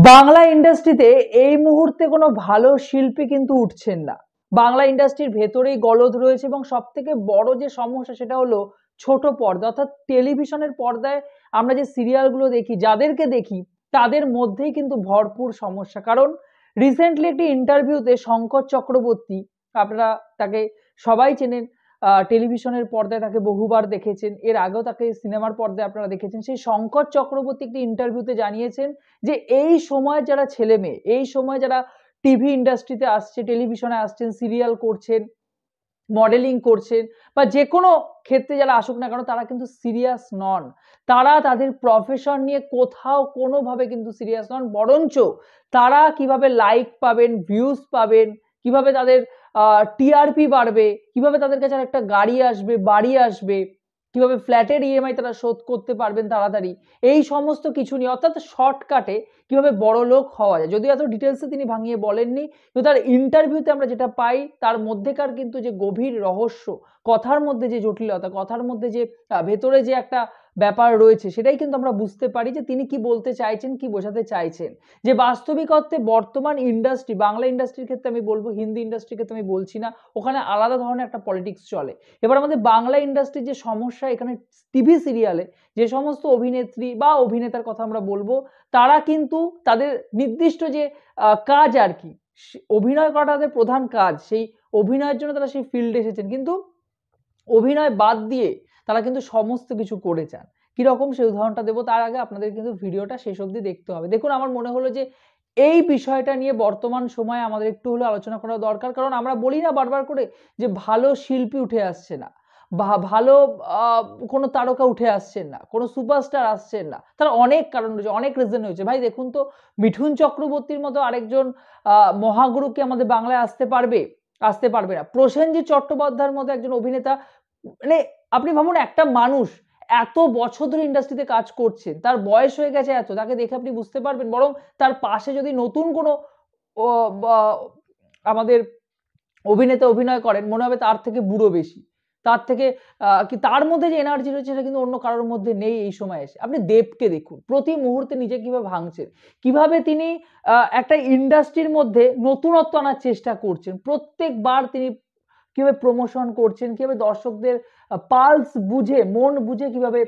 বাংলা ইন্ডাস্ট্রিতে এই মুহূর্তে কোনো ভালো শিল্পী কিন্তু উঠছেন না। বাংলা ইন্ডাস্ট্রির ভেতরেই গলদ রয়েছে এবং সবথেকে বড় যে সমস্যা সেটা হলো ছোট পর্দা, অর্থাৎ টেলিভিশনের পর্দায় আমরা যে সিরিয়ালগুলো দেখি, যাদেরকে দেখি তাদের মধ্যেই কিন্তু ভরপুর সমস্যা। কারণ রিসেন্টলি একটি ইন্টারভিউতে শঙ্কর চক্রবর্তী, আপনারা তাকে সবাই চেনেন, টেলিভিশনের পর্দায় তাকে বহুবার দেখেছেন, এর আগেও তাকে সিনেমার পর্দায় আপনারা দেখেছেন। সেই শঙ্কর চক্রবর্তী একটি ইন্টারভিউতে জানিয়েছেন যে এই সময় যারা ছেলে মেয়ে, এই সময় যারা টিভি ইন্ডাস্ট্রিতে আসছে, টেলিভিশনে আসছেন, সিরিয়াল করছেন, মডেলিং করছেন বা যে কোনো ক্ষেত্রে যারা আসুক না কেন, তারা কিন্তু সিরিয়াস নন। তারা তাদের প্রফেশন নিয়ে কোথাও কোনোভাবে কিন্তু সিরিয়াস নন, বরঞ্চ তারা কিভাবে লাইক পাবেন, ভিউজ পাবেন, কিভাবে তাদের টিআরপি বাড়বে, কিভাবে তাদের কাছে আর একটা গাড়ি আসবে, বাড়ি আসবে, কিভাবে ফ্ল্যাটের ইএমআই তারা শোধ করতে পারবেন তাড়াতাড়ি, এই সমস্ত কিছু নিয়ে, অর্থাৎ শর্টকাটে কিভাবে বড়লোক হওয়া যায়। যদিও এত ডিটেলসে তিনি ভাঙিয়ে বলেননি, কিন্তু তার ইন্টারভিউতে আমরা যেটা পাই তার মধ্যেকার কিন্তু যে গভীর রহস্য, কথার মধ্যে যে জটিলতা, কথার মধ্যে যে ভেতরে যে একটা ব্যাপার রয়েছে, সেটাই কিন্তু আমরা বুঝতে পারি যে তিনি কি বলতে চাইছেন, কি বোঝাতে চাইছেন। যে বাস্তবিক অর্থে বর্তমান ইন্ডাস্ট্রি, বাংলা ইন্ডাস্ট্রির ক্ষেত্রে আমি বলবো, হিন্দি ইন্ডাস্ট্রির ক্ষেত্রে আমি বলছি না, ওখানে আলাদা ধরনের একটা পলিটিক্স চলে। এবার আমাদের বাংলা ইন্ডাস্ট্রির যে সমস্যা, এখানে টিভি সিরিয়ালে যে সমস্ত অভিনেত্রী বা অভিনেতার কথা আমরা বলবো, তারা কিন্তু তাদের নির্দিষ্ট যে কাজ আর কি, অভিনয় করা তাদের প্রধান কাজ, সেই অভিনয়ের জন্য তারা সেই ফিল্ডে এসেছেন, কিন্তু অভিনয় বাদ দিয়ে তারা কিন্তু সমস্ত কিছু করে যান। কিরকম সেই উদাহরণটা দেবো, তার আগে আপনাদের কিন্তু ভিডিওটা শেষ অবধি দেখতে হবে। দেখুন, আমার মনে হলো যে এই বিষয়টা নিয়ে বর্তমান সময়ে আমাদের একটু হলেও আলোচনা করা দরকার। কারণ আমরা বলি না বারবার করে যে ভালো শিল্পী উঠে আসছে না, বা ভালো কোনো তারকা উঠে আসছেন না, কোনো সুপারস্টার আসছেন না। তার অনেক কারণ রয়েছে, অনেক রিজন রয়েছে। ভাই দেখুন তো, মিঠুন চক্রবর্তীর মতো আরেকজন মহাগুরু কি আমাদের বাংলায় আসতে পারবে? আসতে পারবে না। প্রসেনজিৎ চট্টোপাধ্যায়ের মতো একজন অভিনেতা, মানে আপনি ভাবুন, একটা মানুষ এত বছর ধরে ইন্ডাস্ট্রিতে কাজ করছেন, তার বয়স হয়ে গেছে এত, তাকে দেখে আপনি বুঝতে পারবেন। বরং তার পাশে যদি নতুন কোনো আমাদের অভিনেতা অভিনয় করেন, মনে হবে তার থেকে বুড়ো বেশি, তার থেকে কি তার মধ্যে যে এনার্জি রয়েছে সেটা কিন্তু অন্য কারোর মধ্যে নেই এই সময় এসে। আপনি দেবকে দেখুন, প্রতি মুহূর্তে নিজে কিভাবে ভাঙছেন, কিভাবে তিনি একটা ইন্ডাস্ট্রির মধ্যে নতুনত্ব আনার চেষ্টা করছেন, প্রত্যেকবার তিনি কিভাবে প্রমোশন করছেন, কিভাবে দর্শকদের পালস বুঝে, মন বুঝে কিভাবে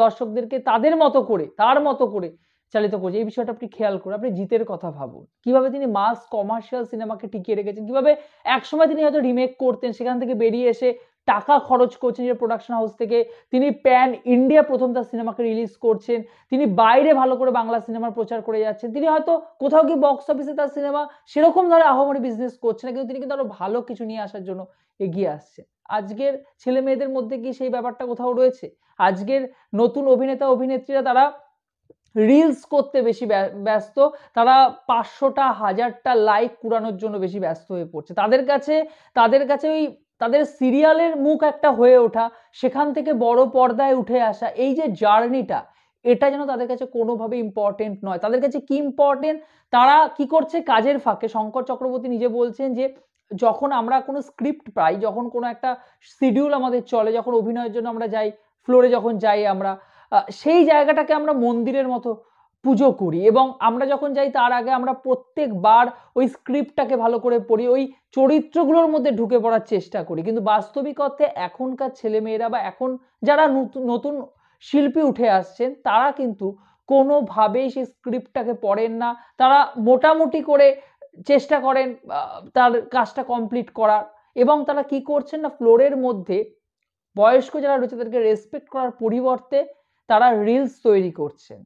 দর্শকদেরকে তাদের মতো করে, তার মতো করে চালিত করছে। এই বিষয়টা আপনি খেয়াল করুন। আপনি জিতের কথা ভাবুন, কিভাবে তিনি মাস কমার্শিয়াল সিনেমাকে টিকিয়ে রেখেছেন, কিভাবে একসময় তিনি হয়তো রিমেক করতেন, সেখান থেকে বেরিয়ে এসে টাকা খরচ করছেন যে প্রোডাকশন হাউস থেকে, তিনি প্যান ইন্ডিয়া প্রথম তার সিনেমাকে রিলিজ করছেন, তিনি বাইরে ভালো করে বাংলা সিনেমার প্রচার করে যাচ্ছেন, তিনি হয়তো কোথাও কি বক্স অফিসে তার সিনেমা সেরকম ধরে আহামরি বিজনেস করছে না, কিন্তু তিনি কিন্তু আরো ভালো কিছু নিয়ে আসার জন্য এগিয়ে আসছেন। আজকের ছেলে মেয়েদের মধ্যে কি সেই ব্যাপারটা কোথাও রয়েছে? আজকের নতুন অভিনেতা অভিনেত্রীরা তারা রিলস করতে বেশি ব্যস্ত, তারা 500টা 1000টা লাইক কুড়ানোর জন্য বেশি ব্যস্ত হয়ে পড়ছে। তাদের কাছে ওই তাদের সিরিয়ালের মুখ একটা হয়ে ওঠা, সেখান থেকে বড় পর্দায় উঠে আসা, এই যে জার্নিটা, এটা যেন তাদের কাছে কোনোভাবে ইম্পর্টেন্ট নয়। তাদের কাছে কি ইম্পর্টেন্ট? তারা কি করছে কাজের ফাঁকে? শঙ্কর চক্রবর্তী নিজে বলছেন যে যখন আমরা কোনো স্ক্রিপ্ট পাই, যখন কোনো একটা শিডিউল আমাদের চলে, যখন অভিনয়ের জন্য আমরা যাই, ফ্লোরে যখন যাই আমরা, সেই জায়গাটাকে আমরা মন্দিরের মতো পুজো করি, এবং আমরা যখন যাই তার আগে আমরা প্রত্যেকবার ওই স্ক্রিপ্টটাকে ভালো করে পড়ি, ওই চরিত্রগুলোর মধ্যে ঢুকে পড়ার চেষ্টা করি। কিন্তু বাস্তবিক অর্থে এখনকার ছেলেমেয়েরা বা এখন যারা নতুন শিল্পী উঠে আসছেন, তারা কিন্তু কোনোভাবেই সেই স্ক্রিপ্টটাকে পড়েন না। তারা মোটামুটি করে চেষ্টা করেন তার কাজটা কমপ্লিট করার, এবং তারা কি করছেন না, ফ্লোরের মধ্যে বয়স্ক যারা রয়েছে তাদেরকে রেসপেক্ট করার পরিবর্তে তারা রিলস তৈরি করছেন।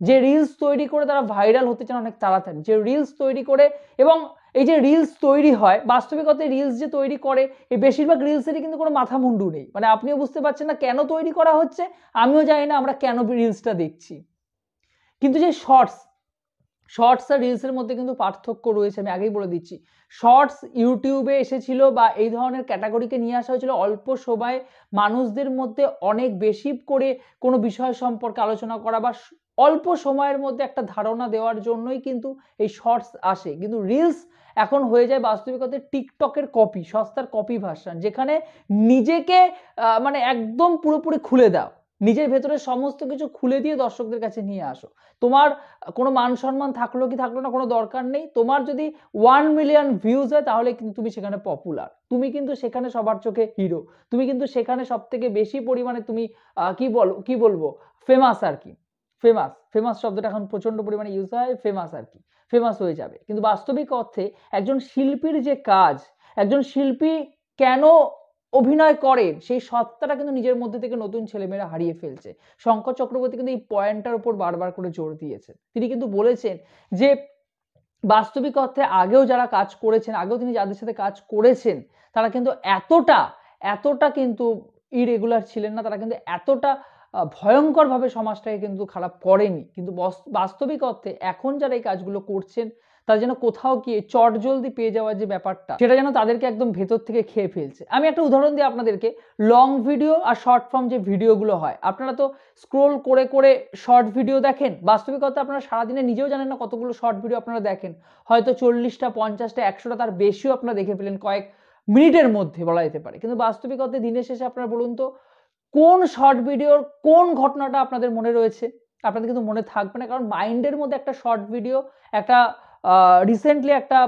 যে রিলস তৈরি করে তারা ভাইরাল হতে চান অনেক তাড়াতাড়ি, যে রিলস তৈরি করে, এবং এই যে রিলস তৈরি হয়, বাস্তবিকতা রিলস যে তৈরি করে, এই বেশিরভাগ রিলসেরই কিন্তু কোনো মাথা মুন্ডু নেই। মানে আপনিও বুঝতে পারছেন না কেন তৈরি করা হচ্ছে, আমিও জানি না আমরা কেন রিলসটা দেখছি। কিন্তু যে শর্টস আর রিলসের মধ্যে কিন্তু পার্থক্য রয়েছে, আমি আগেই বলে দিচ্ছি। শর্টস ইউটিউবে এসেছিল বা এই ধরনের ক্যাটাগরিকে নিয়ে আসা হয়েছিল অল্প সময়ে মানুষদের মধ্যে অনেক বেশি করে কোনো বিষয় সম্পর্কে আলোচনা করা, বা অল্প সময়ের মধ্যে একটা ধারণা দেওয়ার জন্যই কিন্তু এই শর্টস আসে। কিন্তু রিলস এখন হয়ে যায় বাস্তবিকতায় টিকটকের কপি, সস্তার কপি ভার্সন, যেখানে নিজেকে মানে একদম পুরোপুরি খুলে দাও, নিজের ভেতরে সমস্ত কিছু খুলে দিয়ে দর্শকদের কাছে নিয়ে আসো। তোমার কোনো মান সম্মান থাকলো কি থাকলো না কোনো দরকার নেই। তোমার যদি 1 মিলিয়ন ভিউজ হয় তাহলে কিন্তু তুমি সেখানে পপুলার। তুমি কিন্তু সেখানে সবার চোখে হিরো। তুমি কিন্তু সেখানে সবথেকে বেশি পরিমাণে তুমি কি বলবো ফেমাস আরকি। ফেমাস শব্দটা এখন প্রচন্ড পরিমাণে ইউজ হয়, ফেমাস আরকি। ফেমাস হয়ে যাবে। কিন্তু বাস্তবিক অর্থে একজন শিল্পীর যে কাজ, একজন শিল্পী কেন অভিনয় করেন সেই সত্তাটা কিন্তু নিজের মধ্যে থেকে নতুন ছেলেমেয়েরা হারিয়ে ফেলছে। শঙ্কর চক্রবর্তী কিন্তু এই পয়েন্টটার উপর বারবার করে জোর দিয়েছেন। তিনি কিন্তু বলেছেন যে বাস্তবিক অর্থে আগেও যারা কাজ করেছেন, আগেও তিনি যাদের সাথে কাজ করেছেন তারা কিন্তু এতটা কিন্তু ইরেগুলার ছিলেন না। তারা কিন্তু এতটা ভয়ঙ্করভাবে সমাজটাকে কিন্তু খারাপ করেনি। কিন্তু বাস্তবিক অর্থে এখন যারা এই কাজগুলো করছেন তারা যেন কোথাও গিয়ে চটজলদি পেয়ে যাওয়ার যে ব্যাপারটা সেটা যেন তাদেরকে একদম ভেতর থেকে খেয়ে ফেলছে। আমি একটা উদাহরণ দিই আপনাদেরকে, লং ভিডিও আর শর্ট ফর্ম যে ভিডিওগুলো হয়, আপনারা তো স্ক্রোল করে শর্ট ভিডিও দেখেন। বাস্তবিক অর্থে আপনারা সারাদিনে নিজেও জানেন না কতগুলো শর্ট ভিডিও আপনারা দেখেন। হয়তো 40টা 50টা 100টা তার বেশিও আপনারা দেখে ফেলেন কয়েক মিনিটের মধ্যে বলা যেতে পারে। কিন্তু বাস্তবিক অর্থে দিনের শেষে আপনারা বলুন তো কোন শর্ট ভিডিওর কোন ঘটনাটা আপনাদের মনে রয়েছে? আপনাদের কিন্তু মনে থাকবে না, কারণ মাইন্ডের মধ্যে একটা শর্ট ভিডিও, একটা রিসেন্টলি একটা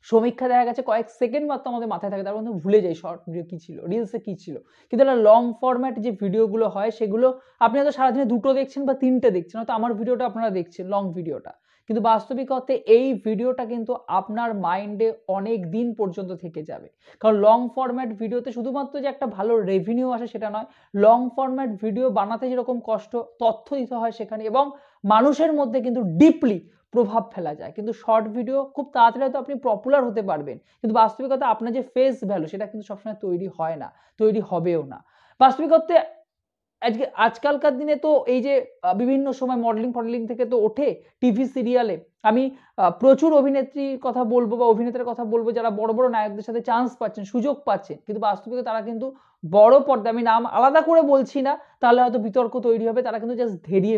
সমীক্ষা দেখা গেছে কয়েক সেকেন্ড মাত্র আমাদের মাথায় থাকে, তার মধ্যে ভুলে যাই শর্ট ভিডিও কি ছিল, রিলসে কি ছিল। কিন্তু একটা লং ফরম্যাট যে ভিডিওগুলো হয় সেগুলো আপনি হয়তো সারাদিনে 2টো দেখছেন বা 3টে দেখছেন, হয়তো আমার ভিডিওটা আপনারা দেখছেন লং ভিডিওটা, কিন্তু বাস্তবিক অর্থে এই ভিডিওটা কিন্তু আপনার মাইন্ডে অনেক দিন পর্যন্ত থেকে যাবে। কারণ লং ফরম্যাট ভিডিওতে শুধুমাত্র যে একটা ভালো রেভিনিউ আসে সেটা নয়, লং ফরম্যাট ভিডিও বানাতে যেরকম কষ্ট, তথ্য দিতে হয় সেখানে, এবং মানুষের মধ্যে কিন্তু ডিপলি প্রভাব ফেলা যায়। কিন্তু শর্ট ভিডিও খুব তাড়াতাড়ি হয়তো আপনি পপুলার হতে পারবেন, কিন্তু বাস্তবিকতা আপনার যে ফেস ভ্যালু সেটা কিন্তু সবসময় তৈরি হয় না, তৈরি হবেও না। বাস্তবিক অর্থে আজকালকার দিনে তো এই যে বিভিন্ন সময় মডেলিং থেকে তো ওঠে টিভি সিরিয়ালে। আমি প্রচুর অভিনেত্রীর কথা বলবো বা অভিনেতার কথা বলবো যারা বড় নায়কদের সাথে চান্স পাচ্ছেন, সুযোগ পাচ্ছেন, কিন্তু বাস্তবিক তারা কিন্তু বড় পর্দায়, আমি নাম আলাদা করে বলছি না তাহলে হয়তো বিতর্ক তৈরি হবে, তারা কিন্তু জাস্ট ধেরিয়ে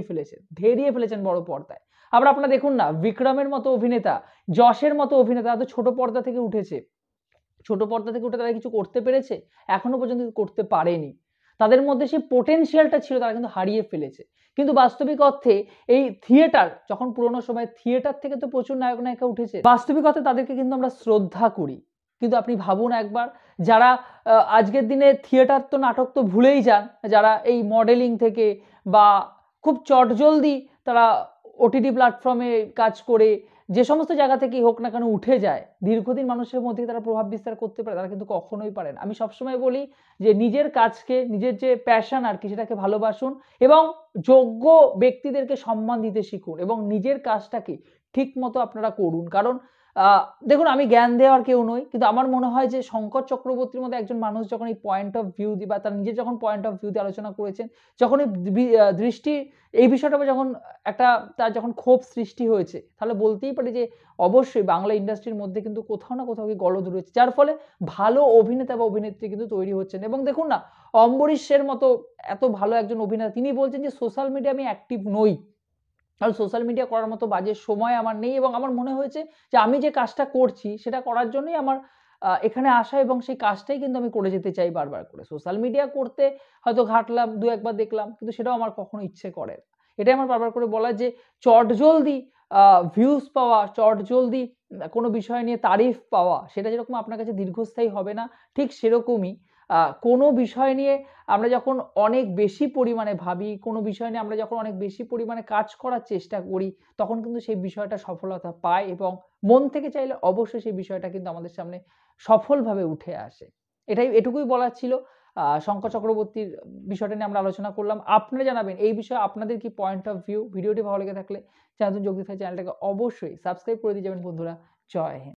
ফেলেছেন বড় পর্দায়। আবার আপনারা দেখুন না, বিক্রমের মতো অভিনেতা, যশের মতো অভিনেতা হয়তো ছোট পর্দা থেকে উঠেছে, ছোট পর্দা থেকে উঠে তারা কিছু করতে পেরেছে? এখনো পর্যন্ত করতে পারেনি। তাদের মধ্যে সেই পোটেনশিয়ালটা ছিল, তারা কিন্তু হারিয়ে ফেলেছে। কিন্তু বাস্তবিক অর্থে এই থিয়েটার, যখন পুরোনো সময় থিয়েটার থেকে তো প্রচুর নায়ক নায়িকা উঠেছে, বাস্তবিক অর্থে তাদেরকে কিন্তু আমরা শ্রদ্ধা করি। কিন্তু আপনি ভাবুন একবার, যারা আজকের দিনে থিয়েটার তো নাটক তো ভুলেই যান, যারা এই মডেলিং থেকে বা খুব চটজলদি তারা ওটিটি প্ল্যাটফর্মে কাজ করে যে সমস্ত জায়গা থেকেই হোক না কেন উঠে যায়, দীর্ঘদিন মানুষের মধ্যে তারা প্রভাব বিস্তার করতে পারে, তারা কিন্তু কখনোই পারে না। আমি সবসময় বলি যে নিজের কাজকে, নিজের যে প্যাশন আর কি সেটাকে ভালোবাসুন এবং যোগ্য ব্যক্তিদেরকে সম্মান দিতে শিখুন এবং নিজের কাজটাকে ঠিক মতো আপনারা করুন। কারণ দেখুন, আমি জ্ঞান দেওয়ার কেউ নই, কিন্তু আমার মনে হয় যে শঙ্কর চক্রবর্তীর মতো একজন মানুষ যখন এই পয়েন্ট অফ ভিউ দিয়ে বা তার নিজের যখন পয়েন্ট অফ ভিউ দিয়ে আলোচনা করেছেন, যখন এই দৃষ্টি এই বিষয়টা যখন একটা তার যখন ক্ষোভ সৃষ্টি হয়েছে, তাহলে বলতেই পারি যে অবশ্যই বাংলা ইন্ডাস্ট্রির মধ্যে কিন্তু কোথাও না কোথাও গলদ রয়েছে, যার ফলে ভালো অভিনেতা বা অভিনেত্রী কিন্তু তৈরি হচ্ছেন। এবং দেখুন না, অম্বরীশের মতো এত ভালো একজন অভিনেতা, তিনি বলছেন যে সোশ্যাল মিডিয়া আমি অ্যাক্টিভ নই, কারণ সোশ্যাল মিডিয়া করার মতো বাজে সময় আমার নেই, এবং আমার মনে হয়েছে যে আমি যে কাজটা করছি সেটা করার জন্যই আমার এখানে আসা, এবং সেই কাজটাই কিন্তু আমি করে যেতে চাই বারবার করে। সোশ্যাল মিডিয়া করতে হয়তো ঘাঁটলাম, ২-১ বার দেখলাম, কিন্তু সেটাও আমার কখনো ইচ্ছে করে না। এটাই আমার বারবার করে বলা যে চটজলদি ভিউজ পাওয়া, চটজলদি কোনো বিষয় নিয়ে তারিফ পাওয়া, সেটা যেরকম আপনার কাছে দীর্ঘস্থায়ী হবে না, ঠিক সেরকমই কোনো বিষয় নিয়ে আমরা যখন অনেক বেশি পরিমাণে ভাবি, কোনো বিষয় নিয়ে আমরা যখন অনেক বেশি পরিমাণে কাজ করার চেষ্টা করি, তখন কিন্তু সেই বিষয়টা সফলতা পায় এবং মন থেকে চাইলে অবশ্যই সেই বিষয়টা কিন্তু আমাদের সামনে সফলভাবে উঠে আসে। এটুকুই বলার ছিল। শঙ্কর চক্রবর্তীর বিষয়টা নিয়ে আমরা আলোচনা করলাম। আপনারা জানাবেন এই বিষয়ে আপনাদের কি পয়েন্ট অফ ভিউ। ভিডিওটি ভালো লেগে থাকলে চ্যানেলে যোগ দিতে চ্যানেলটাকে অবশ্যই সাবস্ক্রাইব করে দিয়ে যাবেন বন্ধুরা। জয় হিন্দ।